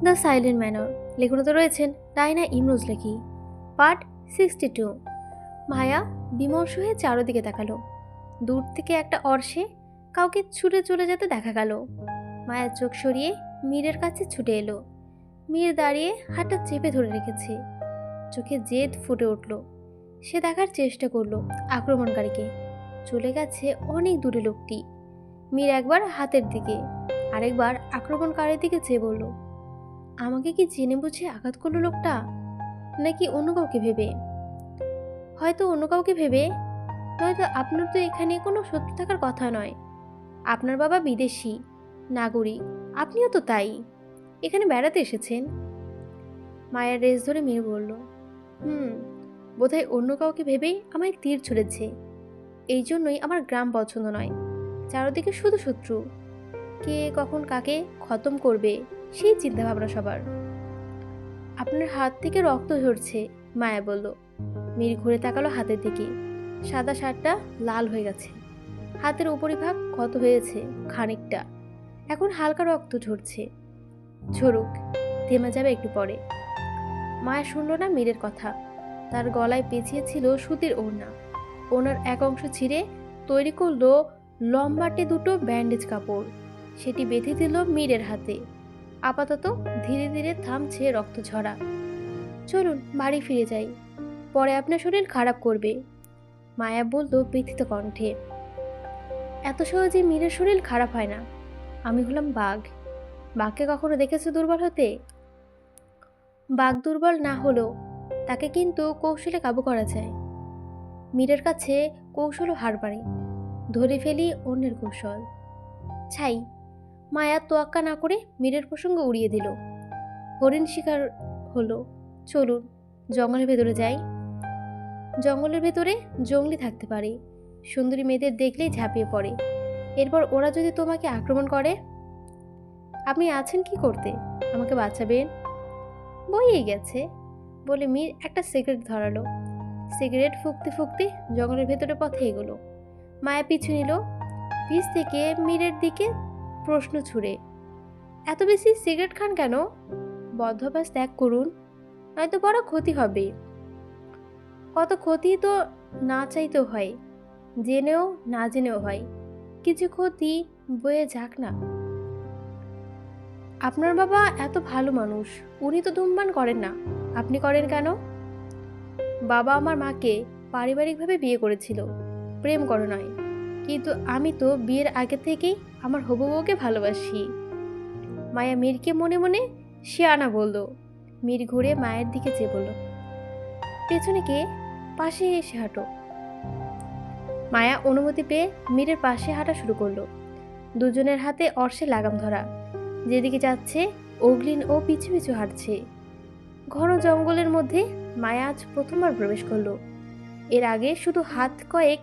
The silent manor. লেখনতে রয়েছেন Diana Imroz লেখি। Part 62। মায়া বিমর্ষ হয়ে চারদিকে তাকালো। দূর থেকে একটা অর্শে কাউকে ছুটে চলে যেতে দেখা গেল। মায়া চোখ সরিয়ে মীরের কাছে ছুটে এলো। মীর দাঁড়িয়ে হাতটা চেপে ধরে রেখেছে। চোখে জেদ ফুটে উঠল। সে দেখার চেষ্টা করলো আক্রমণকারীকে। চলে গেছে অনেক দূরে লোকটি। মীর একবার হাতের দিকে, আরেকবার আক্রমণকারীর দিকে চেয়ে বলল, আমাকে কি জেনে বুঝে আঘাত করলো লোকটা, নাকি অন্য কাউকে ভেবে? হয়তো অন্য কাউকে ভেবে, নয়তো আপনার তো এখানে কোনো শত্রু থাকার কথা নয়। আপনার বাবা বিদেশি নাগরিক, আপনিও তো তাই। এখানে বেড়াতে এসেছেন। মায়ের রেস ধরে মেয়ে বলল, হুম, বোধহয় অন্য কাউকে ভেবেই আমায় তীর ছুড়েছে। এই জন্যই আমার গ্রাম পছন্দ নয়। চারদিকে শুধু শত্রু। কে কখন কাকে খতম করবে সেই চিন্তাভাবনা সবার। আপনার হাত থেকে রক্ত ঝরছে, মায়া বলল। মীর ঘুরে তাকালো হাতের দিকে। সাদা শার্টটা লাল হয়ে গেছে। হাতের উপরিভাগ ক্ষত হয়েছে খানিকটা। এখন হালকা রক্ত ঝরছে। ঝরুক, থেমে যাবে একটু পরে। মায়া শুনল না মীরের কথা। তার গলায় পেঁচিয়ে ছিল সুতির ওড়না। ওনার এক অংশ ছিঁড়ে তৈরি করলো লম্বাটে দুটো ব্যান্ডেজ কাপড়। সেটি বেঁধে দিল মীরের হাতে। আপাতত ধীরে ধীরে থামছে রক্ত ঝরা। চলুন বাড়ি ফিরে যাই, পরে আপনার শরীর খারাপ করবে, মায়া বলল ব্যথিত কণ্ঠে। এত সহজে মীরের শরীর খারাপ হয় না। আমি হলাম বাঘ। বাঘকে কখনো দেখেছো দুর্বল হতে? বাঘ দুর্বল না হলেও তাকে কিন্তু কৌশলে কাবু করা যায়। মীরের কাছে কৌশলও হার পারে। ধরে ফেলি অন্যের কৌশল। ছাই। মায়া তোয়াক্কা না করে মীরের প্রসঙ্গ উড়িয়ে দিল। হরিণ শিকার হলো, চলুন জঙ্গলের ভেতরে যাই। জঙ্গলের ভেতরে জঙ্গলি থাকতে পারে। সুন্দরী মেয়েদের দেখলেই ঝাঁপিয়ে পড়ে। এরপর ওরা যদি তোমাকে আক্রমণ করে? আপনি আছেন কি করতে? আমাকে বাঁচাবেন? বইয়েই গেছে, বলে মীর একটা সিগারেট ধরালো। সিগারেট ফুঁকতে ফুঁকতে জঙ্গলের ভেতরে পথে এগোলো। মায়া পিছু নিল, পিছ থেকে মীরের দিকে প্রশ্ন ছুড়ে, এত বেশি সিগারেট খান কেন? বদ্ধভ্যাস ত্যাগ করুন, নয়তো বড় ক্ষতি হবে। কত ক্ষতি তো না চাইতেও হয়, জেনেও না জেনেও হয়। কিছু ক্ষতি বয়ে যাক না। আপনার বাবা এত ভালো মানুষ, উনি তো ধূমপান করেন না, আপনি করেন কেন? বাবা আমার মাকে পারিবারিকভাবে বিয়ে করেছিল, প্রেম করে নয়। কিন্তু আমি তো বিয়ের আগে থেকেই আমার হবু বউকে ভালোবাসি। মায়া মীরকে মনে মনে শিয়ানা বলল। মীর ঘুরে মায়ের দিকে চেয়ে বলল, পেছনে কে? পাশে এসে হাঁটো। মায়া অনুমতি পেয়ে মীরের পাশে হাঁটা শুরু করলো। দুজনের হাতে অর্শে লাগাম ধরা। যেদিকে যাচ্ছে অগ্লিন ও পিছু পিছু হাঁটছে। ঘন জঙ্গলের মধ্যে মায়া আজ প্রথমবার প্রবেশ করলো। এর আগে শুধু হাত কয়েক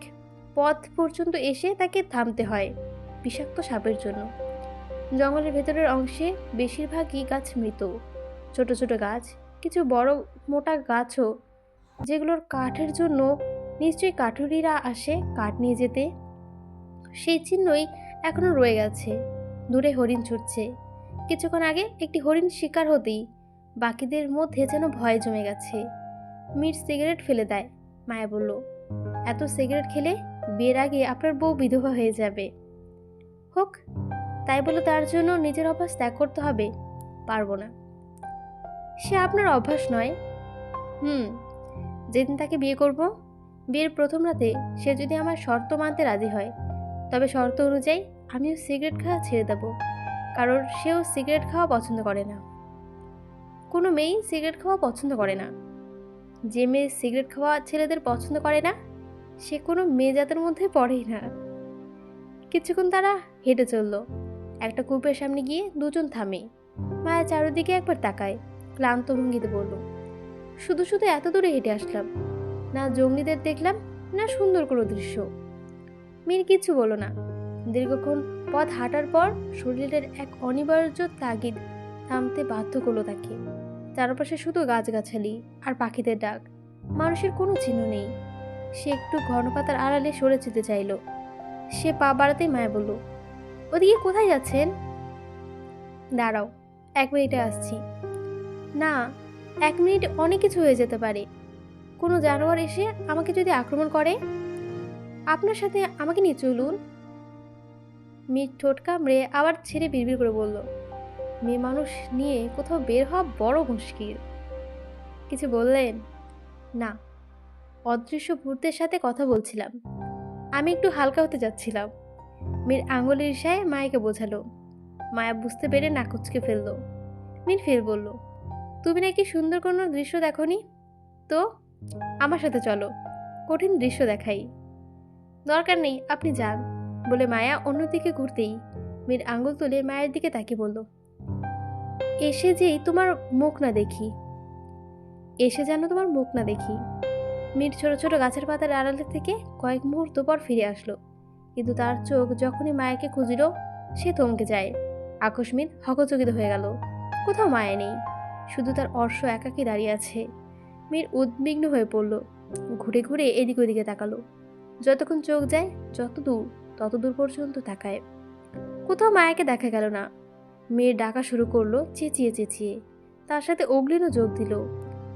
পথ পর্যন্ত এসে তাকে থামতে হয় বিষাক্ত সাপের জন্য। জঙ্গলের ভেতরের অংশে বেশিরভাগই গাছ মৃত। ছোট ছোট গাছ, কিছু বড় মোটা গাছও, যেগুলোর কাঠের জন্য নিশ্চয়ই কাঠুরিরা আসে কাঠ নিয়ে যেতে। সেই চিহ্নই এখনো রয়ে গেছে। দূরে হরিণ ছুটছে। কিছুক্ষণ আগে একটি হরিণ শিকার হতেই বাকিদের মধ্যে যেন ভয় জমে গেছে। মীর সিগারেট ফেলে দেয়। মায়া বলল, এত সিগারেট খেলে বিয়ের আগে আপনার বউ বিধবা হয়ে যাবে। হোক, তাই বলে তার জন্য নিজের অভ্যাস ত্যাগ করতে হবে? পারবো না। সে আপনার অভ্যাস নয়। হুম, যেদিন তাকে বিয়ে করব, বিয়ের প্রথম রাতে সে যদি আমার শর্ত মানতে রাজি হয়, তবে শর্ত অনুযায়ী আমিও সিগারেট খাওয়া ছেড়ে দেব, কারণ সেও সিগারেট খাওয়া পছন্দ করে না। কোনো মেয়েই সিগারেট খাওয়া পছন্দ করে না। যে মেয়ে সিগারেট খাওয়া ছেলেদের পছন্দ করে না, সে কোনো মেয়ে জাতের মধ্যে পড়েই না। কিছুক্ষণ তারা হেঁটে চলল। একটা কূপের সামনে গিয়ে দুজন থামে। মায়া চারিদিকে একবার তাকায়, ক্লান্ত ভঙ্গিতে বলল, শুধু শুধু এত দূরে হেঁটে আসলাম, না জঙ্গলিদের দেখলাম, না সুন্দর কোনো দৃশ্য। মীর কিছু বলল না। দীর্ঘক্ষণ পথ হাঁটার পর শরীরের এক অনিবার্য তাগিদ থামতে বাধ্য করলো তাকে। চারপাশে শুধু গাছগাছালি আর পাখিদের ডাক, মানুষের কোনো চিহ্ন নেই। সে একটু ঘন পাতার আড়ালে সরে যেতে চাইল। সে পা বাড়াতেই মায়া বলল, ওদিকে কোথায় যাচ্ছেন? দাঁড়াও, 1 মিনিটে আসছি। না, 1 মিনিটে অনেক কিছু হয়ে যেতে পারে। কোনো জানোয়ার এসে আমাকে যদি আক্রমণ করে? আপনার সাথে আমাকে নিয়ে চলুন। মীর ঠোঁট কামড়ে আবার ছেড়ে বিড়বিড় করে বলল, মেয়ে মানুষ নিয়ে কোথাও বের হওয়া বড় মুশকিল। কিছু বললেন? না, অদৃশ্য ভূতের সাথে কথা বলছিলাম। আমি একটু হালকা হতে যাচ্ছিলাম। মীর আঙুলের ইশারায় মায়াকে বোঝালো। মায়া বুঝতে পেরে নাক কুঁচকে ফেলল। মীর ফের বলল, তুমি নাকি সুন্দর কোনো দৃশ্য দেখোনি? তো আমার সাথে চলো, কঠিন দৃশ্য দেখাই। দরকার নেই, আপনি যান, বলে মায়া অন্যদিকে ঘুরতেই মীর আঙুল তুলে মায়ের দিকে তাকিয়ে বলল, এসে যেই তোমার মুখ না দেখি। এসে যেন তোমার মুখ না দেখি। মীর ছোট ছোট গাছের পাতার আড়ালে থেকে কয়েক মুহূর্ত পর ফিরে আসলো, কিন্তু তার চোখ যখনই মায়াকে খুঁজল, সে থমকে যায়। আকস্মিক হকচকিত হয়ে গেল। কোথাও মায়া নেই, শুধু তার অর্শ একাকী দাঁড়িয়ে আছে। মীর উদ্বিগ্ন হয়ে পড়ল। ঘুরে ঘুরে এদিক ওদিকে তাকালো। যতক্ষণ চোখ যায় যত দূর, তত দূর পর্যন্ত তাকায়। কোথাও মায়াকে দেখা গেল না। মেয়ে ডাকা শুরু করলো চেঁচিয়ে চেঁচিয়ে। তার সাথে অগ্লিনও যোগ দিল।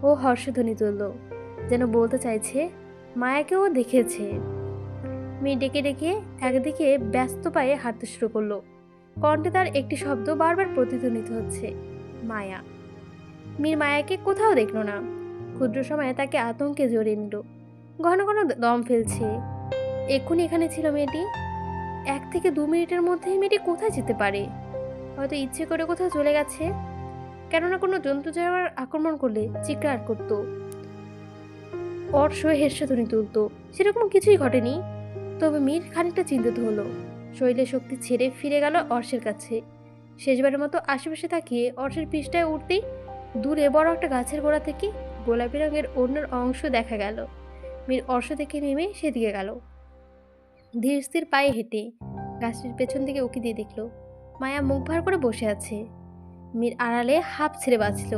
ও হর্ষধ্বনি তুলল, যেন বলতে চাইছে মায়াকেও দেখেছে। মেয়ে ডেকে ডেকে একদিকে ব্যস্ত পায়ে হাঁটতে শুরু করলো। কণ্ঠে তার একটি শব্দ বারবার প্রতিধ্বনিত হচ্ছে, মায়া। মীর মায়াকে কোথাও দেখল না। ক্ষুদ্র সময়ে তাকে আতঙ্কে জড়িয়ে নিল। ঘন ঘন দম ফেলছে। এক্ষুনি এখানে ছিল মেয়েটি। 1 থেকে 2 মিনিটের মধ্যে মেয়েটি কোথায় যেতে পারে? হয়তো ইচ্ছে করে কোথাও চলে গেছে। কেননা কোনো জন্তু জানোয়ার আক্রমণ করলে চিৎকার করত, অর্শ হেস্যধ্বনি তুলত। সেরকম কিছুই ঘটেনি। তবে মীর খানিকটা চিন্তিত হলো। শরীরের শক্তি ছেড়ে ফিরে গেল অর্শের কাছে। শেষবারের মতো আশেপাশে তাকিয়ে অর্শের পৃষ্ঠায় উঠতেই দূরে বড় একটা গাছের গোড়া থেকে গোলাপি রঙের অন্যের অংশ দেখা গেল। মীর অর্শ থেকে নেমে সেদিকে গেল, ধীর স্থির পায়ে হেঁটে। গাছটির পেছন দিকে উকি দিয়ে দেখল মায়া মুখ ভার করে বসে আছে। মীর আড়ালে হাঁপ ছেড়ে বাঁচল।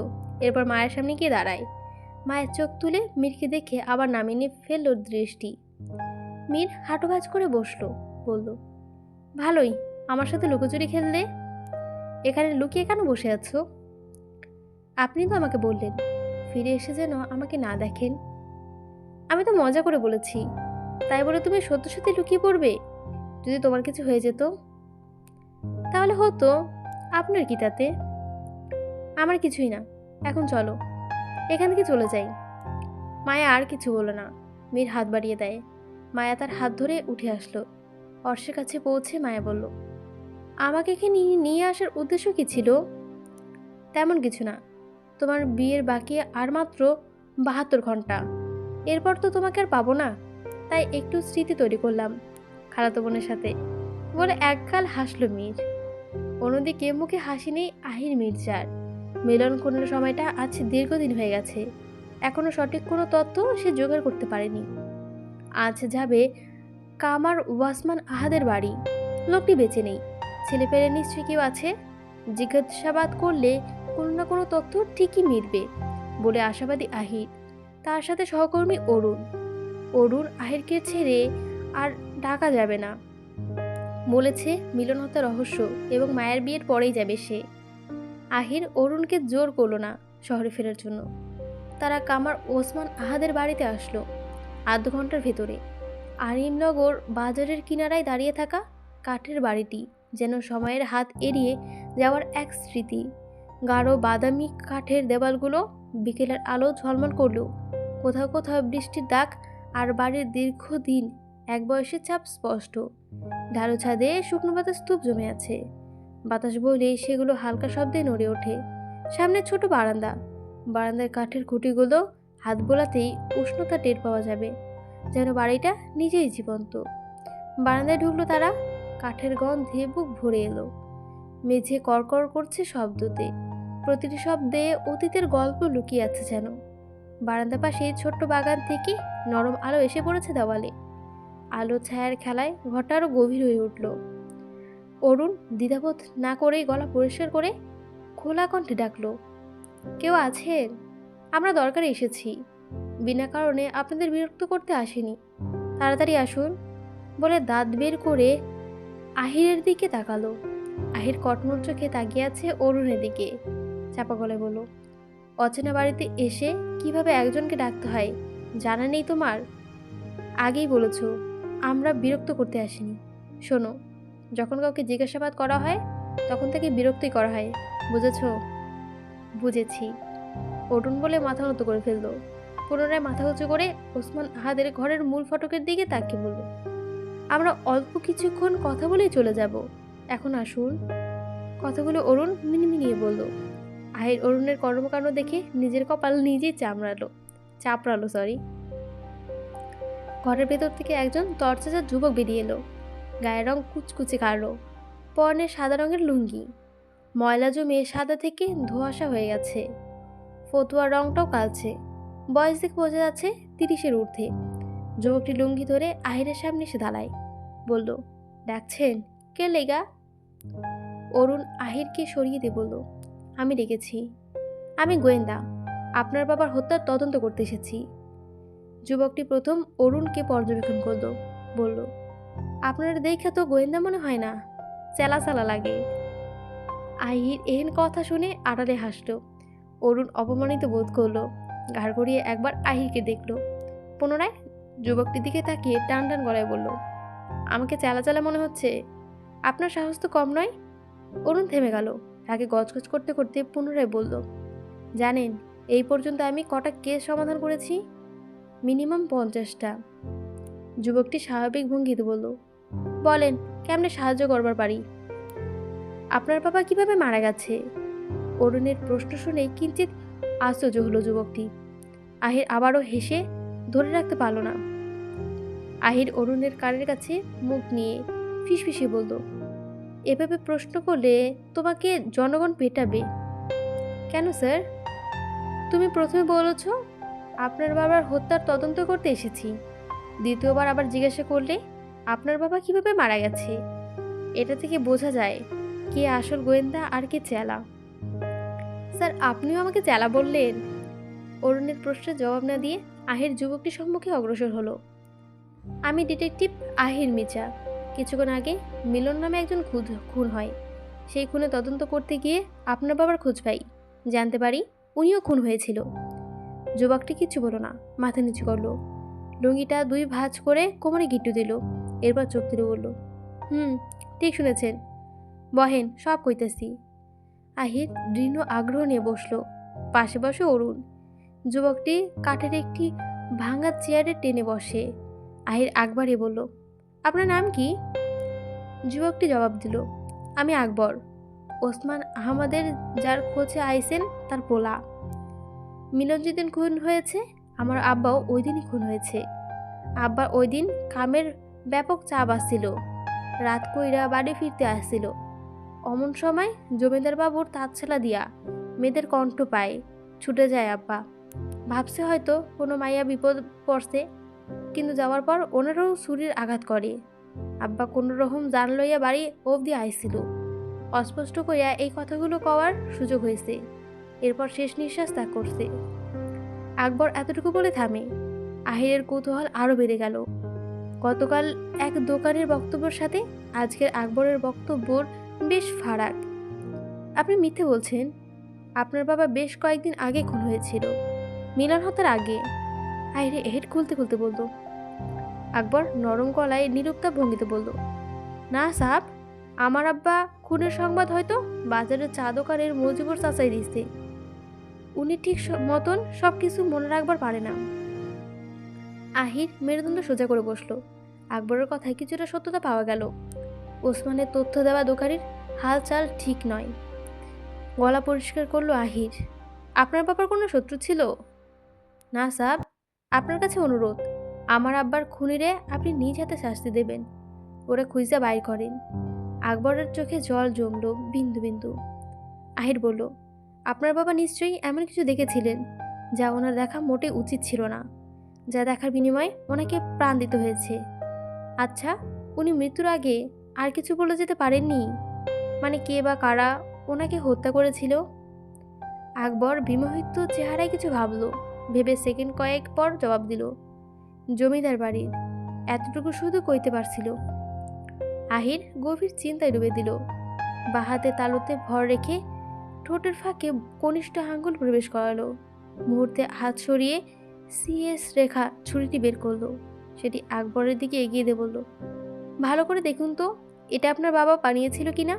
এরপর মায়ের সামনে গিয়ে দাঁড়ায়। মায়ের চোখ তুলে মীরকে দেখে আবার নামিয়ে নিয়ে ফেলল দৃষ্টি। মীর হাঁটু ভাঁজ করে বসলো, বলল, ভালোই, আমার সাথে লুকোচুরি খেললে। এখানে লুকিয়ে কেন বসে আছো? আপনি তো আমাকে বললেন ফিরে এসে যেন আমাকে না দেখেন। আমি তো মজা করে বলেছি। তাই বলে তুমি সত্যি সত্যি লুকিয়ে পড়বে? যদি তোমার কিছু হয়ে যেত? তাহলে হতো, আপনার কি তাতে? আমার কিছুই না। এখন চলো, এখান থেকে চলে যাই। মায়া আর কিছু বলল না। মীর হাত বাড়িয়ে দেয়। মায়া তার হাত ধরে উঠে আসলো। অর্শের কাছে পৌঁছে মায়া বলল, আমাকে এখানে নিয়ে আসার উদ্দেশ্য কি ছিল? তেমন কিছু না। তোমার বিয়ের বাকি আর মাত্র 72 ঘন্টা। এরপর তো তোমাকে আর পাবো না। তাই একটু স্মৃতি তৈরি করলাম খালাতো বোনের সাথে, বলে একগাল হাসল মীর। অন্যদিকে মুখে হাসি নেই আহির মির্জার। মিলন কোনো সময়টা আজ দীর্ঘদিন হয়ে গেছে। এখনো সঠিক কোনো তথ্য সে জোগাড় করতে পারেনি। আজ যাবে কামার ওয়াসমান আহাদের বাড়ি। লোকটি বেঁচে নেই। ছেলে পেলে নিশ্চয়ই কেউ আছে। জিজ্ঞাসাবাদ করলে কোনো না কোনো তথ্য ঠিকই মিলবে বলে আশাবাদী আহির। তার সাথে সহকর্মী অরুণ। অরুণ আহিরকে ছেড়ে আর ডাকা যাবে না বলেছে। মিলন হত্যা রহস্য এবং মায়ের বিয়ের পরেই যাবে সে। আহির অরুণকে জোর করলো না শহরে ফেরার জন্য। তারা কামার ওসমান আহাদের বাড়িতে আসলো। আধ ঘন্টার ভেতরে আরিমনগর বাজারের কিনারায় দাঁড়িয়ে থাকা কাঠের বাড়িটি যেন সময়ের হাত এড়িয়ে যাওয়ার এক স্মৃতি। গাঢ় বাদামি কাঠের দেওয়ালগুলো বিকেলের আলো ঝলমল করলেও কোথাও কোথাও বৃষ্টির দাগ আর বাড়ির দীর্ঘদিন এক বয়সের ছাপ স্পষ্ট। ঢালু ছাদে শুকনো পাতার স্তূপ জমে আছে। বাতাস বইলে সেগুলো হালকা শব্দে নড়ে ওঠে। সামনে ছোট বারান্দা। বারান্দার কাঠের খুঁটিগুলো হাত বোলাতেই উষ্ণতা টের পাওয়া যাবে, যেন বাড়িটা নিজেই জীবন্ত। বারান্দায় ঢুকলো তারা। কাঠের গন্ধে বুক ভরে এলো। মেঝে কড়কড় করছে শব্দতে। প্রতিটি শব্দে অতীতের গল্প লুকিয়ে আছে যেন। বারান্দা পাশে ছোট্ট বাগান থেকে নরম আলো এসে পড়েছে দেওয়ালে। আলো ছায়ার খেলায় ঘরটা আরো গভীর হয়ে উঠল। অরুণ দ্বিধাবোধ না করেই গলা পরিষ্কার করে খোলা কণ্ঠে ডাকলো, কেউ আছেন? আমরা দরকারে এসেছি। বিনা কারণে আপনাদের বিরক্ত করতে আসিনি। তাড়াতাড়ি আসুন, বলে দাঁত বের করে আহিরের দিকে তাকালো। আহির কটমট চোখে তাকিয়ে আছে অরুণের দিকে। চাপা গলায় বলল, অচেনা বাড়িতে এসে কিভাবে একজনকে ডাকতে হয় জানা নেই তোমার? আগেই বলেছ, আমরা বিরক্ত করতে আসিনি। শোনো, যখন কাউকে জিজ্ঞাসাবাদ করা হয় তখন তাকে বিরক্তই করা হয়, বুঝেছ? বুঝেছি, অরুণ বলে মাথা নত করে ফেলল। পুনরায় মাথা উঁচু করে ওসমান আহাদের ঘরের মূল ফটকের দিকে তাকিয়ে বলল, আমরা অল্প কিছুক্ষণ কথা বলেই চলে যাব, এখন আসুন। কথাগুলো অরুণ মিনিমিনিয়ে বলল। আহির অরুণের কর্মকাণ্ড দেখে নিজের কপাল নিজেই চাপড়ালো। ঘরের ভেতর থেকে একজন তরচাচা যুবক বেরিয়ে এলো। গায়ের রং কুচকুচে কালো, পরনে সাদা রঙের লুঙ্গি। ময়লা জমে সাদা থেকে ধোঁয়াশা হয়ে গেছে, ফতুয়ার রংটাও কালছে। বয়স দেখে বোঝা যাচ্ছে 30-এর ঊর্ধ্বে। যুবকটি লুঙ্গি ধরে আহিরের সামনে এসে দাঁড়ায়, বলল, ডাকছেন? কে লেগা? অরুণ আহিরকে সরিয়ে দিয়ে বলল, আমি ডেকেছি। আমি গোয়েন্দা, আপনার বাবার হত্যার তদন্ত করতে এসেছি। যুবকটি প্রথম অরুণকে পর্যবেক্ষণ করল, বলল, আপনার দেখে তো গোয়েন্দা মনে হয় না, চেলা লাগে। আহির এহেন কথা শুনে আড়ালে হাসল। অরুণ অপমানিত বোধ করল, ঘাড় ঘুরিয়ে একবার আহিরকে দেখল, পুনরায় যুবকটির দিকে তাকিয়ে টান টান গলায় বলল, আমাকে চেলা মনে হচ্ছে? আপনার সাহস তো কম নয়। অরুণ থেমে গেল, তাকে গজগজ করতে করতে পুনরায় বলল, জানেন এই পর্যন্ত আমি কটা কেস সমাধান করেছি? মিনিমাম 50টা। যুবকটি স্বাভাবিক ভঙ্গিতে বলল, বলেন কেমনে সাহায্য করবার পারি? আপনার বাবা কিভাবে মারা গেছে? অরুণের প্রশ্ন শুনে কিঞ্চিত আশ্চর্য হলো যুবকটি। আহির আবারও হেসে ধরে রাখতে পারল না। আহির অরুণের কানের কাছে মুখ নিয়ে ফিসফিসে বলল, এভাবে প্রশ্ন করলে তোমাকে জনগণ পেটাবে। কেন স্যার? তুমি প্রথমে বলেছ আপনার বাবার হত্যার তদন্ত করতে এসেছি, দ্বিতীয়বার আবার জিজ্ঞাসা করলে আপনার বাবা কিভাবে মারা গেছে। এটা থেকে বোঝা যায় কে আসল গোয়েন্দা আর কে চেলা। স্যার, আপনিও আমাকে চেলা বললেন। অরুণের প্রশ্নের জবাব না দিয়ে আহির যুবকটির সম্মুখে অগ্রসর হলো। আমি ডিটেকটিভ আহির মির্জা। কিছুক্ষণ আগে মিলন নামে একজন খুন হয়। সেই খুনে তদন্ত করতে গিয়ে আপনার বাবার খোঁজ পাই, জানতে পারি উনিও খুন হয়েছিল। যুবকটি কিচ্ছু বলো না, মাথা নিচু করলো, লুঙ্গিটা 2 ভাঁজ করে কোমরে গিট্টু দিল, এরপর চোখ তুলে বলল, ঠিক শুনেছেন, বহেন, সব কইতেছি। আহির দৃঢ় আগ্রহ নিয়ে বসলো। পাশে বসে অরুণ। যুবকটি কাঠের একটি ভাঙা চেয়ারে টেনে বসে। আহির আকবরে বলল, আপনার নাম কি? যুবকটি জবাব দিল, আমি আকবর, ওসমান আহমদের যার খোঁজে আইসেন তার পোলা। মিলন যেদিন খুন হয়েছে আমার আব্বাও ওই দিনই খুন হয়েছে। আব্বা ওই দিন কামের ব্যাপক চাপ আসছিল, রাত কইরা বাড়ি ফিরতে আসছিল। অমন সময় জমিদার বাবুর তাঁতছালা দিয়া মেয়েদের কণ্ঠ পায়, ছুটে যায় আব্বা। ভাবছে হয়তো কোনো মাইয়া বিপদ পড়ছে, কিন্তু যাওয়ার পর ওনারও ছুরির আঘাত করে। আব্বা কোনো রকম জান লইয়া বাড়ি অবধি আইছিল। অস্পষ্ট কইয়া এই কথাগুলো কওয়ার সুযোগ হয়েছে, এরপর শেষ নিঃশ্বাস ত্যাগ করছে। আকবর এতটুকু বলে থামে। আহিরের কৌতূহল আরও বেড়ে গেল। গতকাল এক দোকানের বক্তব্যের সাথে আজকের আকবরের বক্তব্যর বেশ ফারাক। আপনি মিথ্যে বলছেন, আপনার বাবা বেশ কয়েকদিন আগে খুন হয়েছিল, মিলন হত্যার আগে। আহিরে হেড খুলতে খুলতে বলল। আকবর নরম গলায় নিরুক্তা ভঙ্গিতে বলল, না সাব, আমার আব্বা খুনের সংবাদ হয়তো বাজারের চা দোকানের মজিবুর চাচাই দিচ্ছে। উনি ঠিক মতন সব কিছু মনে রাখবার পারে না। আহির মেরুদণ্ড সোজা করে বসলো। আকবরের কথায় কিছুটা সত্যতা পাওয়া গেল। ওসমানের তথ্য দেওয়া দোকানের হালচাল ঠিক নয়। গলা পরিষ্কার করলো আহির, আপনার বাবার কোনো শত্রু ছিল? না সাব, আপনার কাছে অনুরোধ, আমার আব্বার খুনিরে আপনি নিজ হাতে শাস্তি দেবেন, ওরা খুঁজে বাইর করেন। আকবরের চোখে জল জমলো বিন্দু বিন্দু। আহির বলল, আপনার বাবা নিশ্চয়ই এমন কিছু দেখেছিলেন যা ওনার দেখা মোটে উচিত ছিল না, যা দেখার বিনিময়ে ওনাকে প্রাণ দিতে হয়েছে। আচ্ছা, উনি মৃত্যুর আগে আর কিছু বলে যেতে পারেননি? মানে কে বা কারা ওনাকে হত্যা করেছিল? আকবর বিমোহিত চেহারায় কিছু ভাবলো, ভেবে সেকেন্ড কয়েক পর জবাব দিল, জমিদার বাড়ির, এতটুকু শুধু কইতে পারছিল। আহির গভীর চিন্তায় ডুবে দিল। বাঁ হাতে তালুতে ভর রেখে ঠোঁটের ফাঁকে কনিষ্ঠ আঙ্গুল প্রবেশ করালো। মুহূর্তে হাত সরিয়ে সিএস রেখা ছুরিটি বের করলো। সেটি আকবরের দিকে এগিয়ে দিয়ে বলল, ভালো করে দেখুন তো এটা আপনার বাবা বানিয়েছিল কিনা।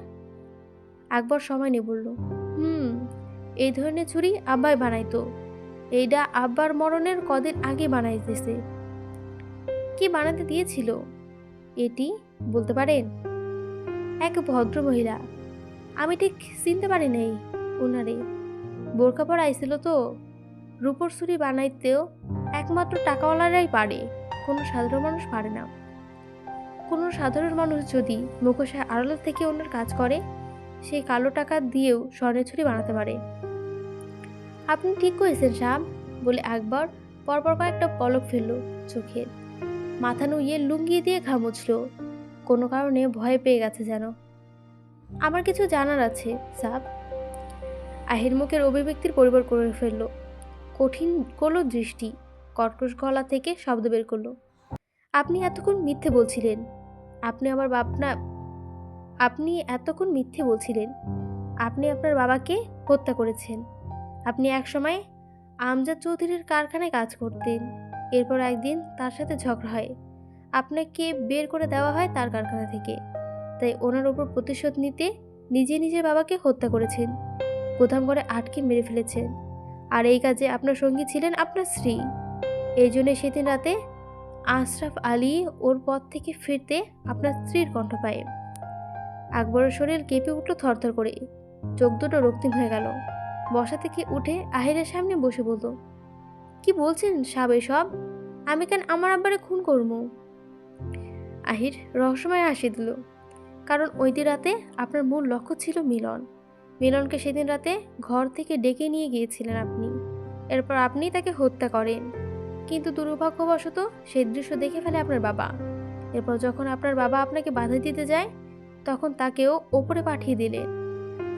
আকবর সময় নিয়ে বলল, এই ধরনের ছুরি আব্বাই বানাইতো। এইটা আব্বার মরণের কদিন আগে বানাইতেছে। কি বানাতে দিয়েছিল এটি বলতে পারেন? এক ভদ্র মহিলা, আমি ঠিক চিনতে পারি নাই ওনারে। বোরকা পরা আইছিল তো। রূপর ছুরি বানাইতেও একমাত্র টাকাওয়ালারাই পারে, কোনো সাধারণ মানুষ পারে না। কোনো সাধারণ মানুষ যদি মুখোশের আড়াল থেকে ওনার কাজ করে, সেই কালো টাকা দিয়েও স্বর্ণের ছুরি বানাতে পারে। আপনি ঠিক করেছেন সাহেব বলে আকবর পরপর কয়েকটা পলক ফেলল চোখের। মাথা নুইয়ে লুঙ্গি দিয়ে ঘাম মুছল। কোনো কারণে ভয় পেয়ে গেছে যেন। আমার কিছু জানার আছে সাহেব। আহির মুখের অভিব্যক্তির পরিবর্তন করে ফেলল। কঠিন করলো দৃষ্টি, কর্কশ গলা থেকে শব্দ বের করলো, আপনি এতক্ষণ মিথ্যে বলছিলেন। আপনি এতক্ষণ মিথ্যে বলছিলেন। আপনি আপনার বাবাকে হত্যা করেছেন। আপনি একসময় আমজাদ চৌধুরীর কারখানায় কাজ করতেন। এরপর একদিন তার সাথে ঝগড়া হয়, আপনাকে বের করে দেওয়া হয় তার কারখানা থেকে। তাই ওনার ওপর প্রতিশোধ নিতে নিজে নিজের বাবাকে হত্যা করেছেন, গোদাম ঘরে আটকে মেরে ফেলেছেন। আর এই কাজে আপনার সঙ্গী ছিলেন আপনার স্ত্রী। এই জন্য সেদিন রাতে আশরাফ আলী ওর পথ থেকে ফিরতে আপনার স্ত্রীর কণ্ঠ পায়। আকবরের শরীর কেঁপে উঠল থরথর করে, চোখ দুটো রক্তিম হয়ে গেল। বসা থেকে উঠে আহিরের সামনে বসে বলল, কি বলছেন সাহেব এসব? আমি কেন আমার আব্বারে খুন করবো? আহির রহস্যময় হাসি দিল, কারণ ওই দিন রাতে আপনার মূল লক্ষ্য ছিল মিলন। মিলনকে সেদিন রাতে ঘর থেকে ডেকে নিয়ে গিয়েছিলেন আপনি। এরপর আপনি তাকে হত্যা করেন। কিন্তু দুর্ভাগ্যবশত সেই দৃশ্য দেখে ফেলে আপনার বাবা। এরপর যখন আপনার বাবা আপনাকে বাধা দিতে যায়, তখন তাকেও ওপরে পাঠিয়ে দিলেন।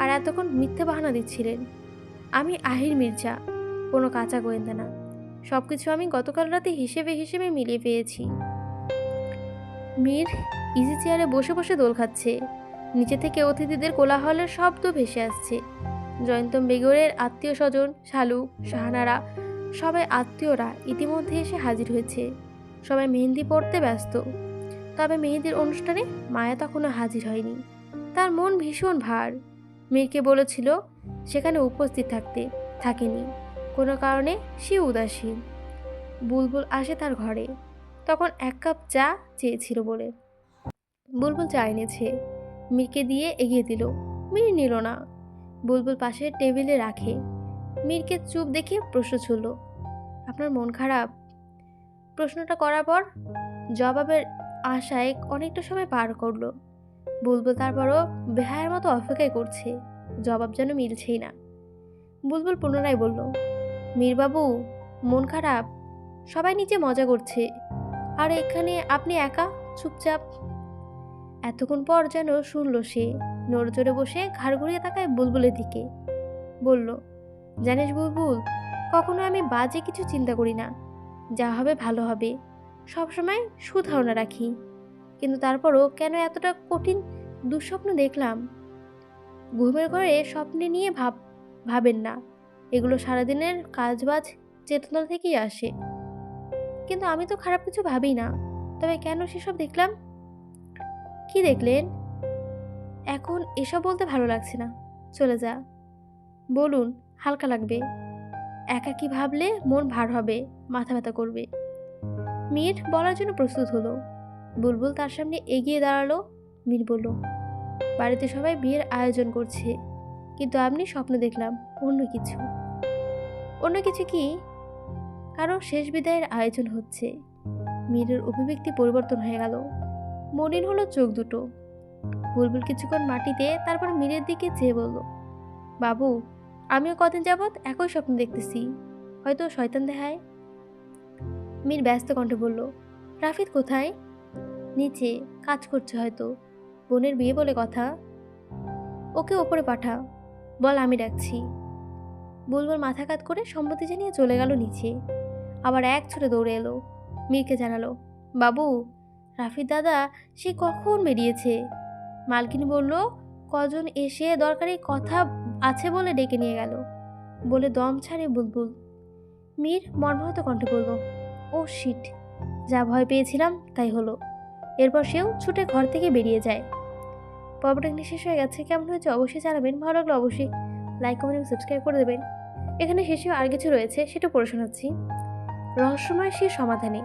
আর এতক্ষণ মিথ্যে বাহানা দিচ্ছিলেন। আমি আহির মির্জা, কোনো কাঁচা গোয়েন্দা না। সবকিছু আমি গতকাল রাতে হিসেবে মিলিয়ে পেয়েছি। মীর ইজি চেয়ারে বসে বসে দোল খাচ্ছে। নিচে থেকে অতিথিদের কোলাহলের শব্দ ভেসে আসছে। জয়ন্তম বেগরের আত্মীয় স্বজন, শালুক, শাহানারা, সবাই আত্মীয়রা ইতিমধ্যে এসে হাজির হয়েছে। সবাই মেহেন্দি পড়তে ব্যস্ত। তবে মেহেন্দির অনুষ্ঠানে মায়া তখনও হাজির হয়নি। তার মন ভীষণ ভার। মীরকে বলেছিল সেখানে উপস্থিত থাকেনি। কোনো কারণে সে উদাসীন। বুলবুল আসে তার ঘরে। তখন এক কাপ চা চেয়েছিল বলে বুলবুল চা এনেছে। মীরকে দিয়ে এগিয়ে দিল। মীর নিল না। বুলবুল পাশে টেবিলে রাখে। মীরকে চুপ দেখে প্রশ্ন ছুড়ল, আপনার মন খারাপ? প্রশ্নটা করার পর জবাবের আশায় অনেকটা সময় পার করলো। বুলবুল তারপরও বেহায়ের মতো অপেক্ষাই করছে। জবাব যেন মিলছেই না। বুলবুল পুনরায় বলল, মীরবাবু মন খারাপ? সবাই নিচে মজা করছে, আর এখানে আপনি একা চুপচাপ। এতক্ষণ পর যেন শুনল সে। নড়জোড়ে বসে ঘাড় ঘুরিয়ে তাকায় বুলবুলের দিকে। বলল, জানিস বুলবুল, কখনো আমি বাজে কিছু চিন্তা করি না। যা হবে ভালো হবে, সবসময় সুধারণা রাখি। কিন্তু তারপরও কেন এতটা কঠিন দুঃস্বপ্ন দেখলাম? ঘুমের ঘরে স্বপ্নে নিয়ে ভাবেন না। এগুলো সারাদিনের কাজবাজ চেতনা থেকেই আসে। কিন্তু আমি তো খারাপ কিছু ভাবি না। তবে কেন সেসব দেখলাম? কি দেখলেন? এখন এসব বলতে ভালো লাগছে না, চলে যা। বলুন, হালকা লাগবে। একা কি ভাবলে মন ভার হবে, মাথা ব্যথা করবে। মীর বলার জন্য প্রস্তুত হলো। বুলবুল তার সামনে এগিয়ে দাঁড়ালো। মীর বলল, বাড়িতে সবাই বিয়ের আয়োজন করছে, কিন্তু আমি স্বপ্ন দেখলাম অন্য কিছু। অন্য কিছু কি? কারো শেষ বিদায়ের আয়োজন হচ্ছে। মীরের অভিব্যক্তি পরিবর্তন হয়ে গেল। মলিন হলো চোখ দুটো। বুলবুল কিছুক্ষণ মাটিতে, তারপর মীরের দিকে চেয়ে বলল, বাবু, আমিও কদিন যাবৎ একই স্বপ্ন দেখতেছি, হয়তো শয়তান দেখায়। মীর ব্যস্ত কণ্ঠে বলল, রাফিদ কোথায়? নিচে কাজ করছে হয়তো, বোনের বিয়ে বলে কথা। ওকে ওপরে পাঠা, বল আমি ডাকছি। বুলবুল মাথা কাত করে সম্মতি জানিয়ে চলে গেল নিচে। আবার এক ছুটে দৌড়ে এলো। মীরকে জানালো, বাবু, রাফিদ দাদা সে কখন বেরিয়েছে। মালকিন বলল কজন এসে দরকারি কথা আছে বলে ডেকে নিয়ে গেল বলে দম ছাড়ে বুলবুল। মীর মর্মাহত কণ্ঠে বলল, ও শিট, যা ভয় পেয়েছিলাম তাই হলো। এরপর সেও ছুটে ঘর থেকে বেরিয়ে যায়। পর্বটা এখানে শেষ হয়ে গেছে। কেমন হয়েছে অবশ্যই জানাবেন। ভালো লাগলে অবশ্যই লাইক, কমেন্ট এবং সাবস্ক্রাইব করে দেবেন। এখানে শেষেও আর কিছু রয়েছে, সেটা পড়ে শোনাচ্ছি। রহস্যময় সে সমাধানে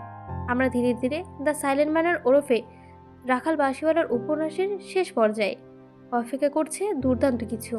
আমরা ধীরে ধীরে দ্য সাইলেন্ট ম্যানার ওরফে রাখাল বাঁশিওয়ালার উপন্যাসের শেষ পর্যায়ে। অপেক্ষা করছে দুর্দান্ত কিছু।